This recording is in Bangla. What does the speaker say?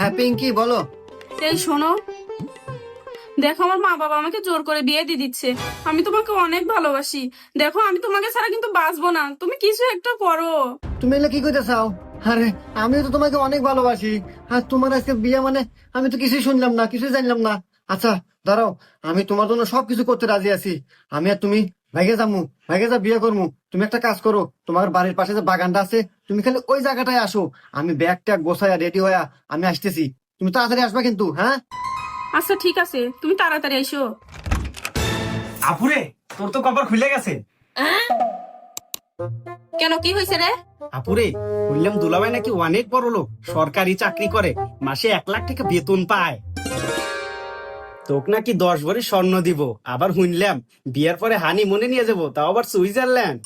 হ্যাঁ পিঙ্কি বলো। এই শোনো, দেখো আমার মা বাবা আমাকে জোর করে বিয়ে দিয়ে দিচ্ছে। আমি তোমাকে অনেক ভালোবাসি। দেখো আমি তোমাকে ছাড়া কিন্তু বাঁচবো না, তুমি কিছু একটা করো। তুমি এলে কি করতে চাও? আরে আমিও তো তোমাকে অনেক ভালোবাসি। আর তোমার আজকে বিয়ে মানে আমি তো কিছুই শুনলাম না, কিছুই জানলাম না। আচ্ছা দাঁড়াও, আমি তোমার জন্য সবকিছু করতে রাজি আছি। আমি আর তুমি ভাইগে যাবো, ভাইগে যা বিয়ে করবো। তুমি একটা কাজ করো, তোমার বাড়ির পাশে যে বাগানটা আছে তুমি খালি ওই জায়গাটায় আসো। আমি ব্যাগ ট্যাগ গোছায়া রেডি হইয়া আমি আসতেছি। তুমি তাড়াতাড়ি আসবা কিন্তু, হ্যাঁ? আচ্ছা ঠিক আছে, তুমি তাড়াতাড়ি এসো। আপুরে, তোর তো কপাল খুলে গেছে। কেন, কি হয়েছে রে? আপুরে, শুনলাম দুলাভাই নাকি অনেক বড় লোক, সরকারি চাকরি করে, মাসে 1 লাখ টাকা বেতন পায়। তোক নাকি 10 ভরি স্বর্ণ দিব। আবার শুনলাম বিয়ের পরে হানি মনে নিয়ে যাবো, তাও আবার সুইজারল্যান্ড।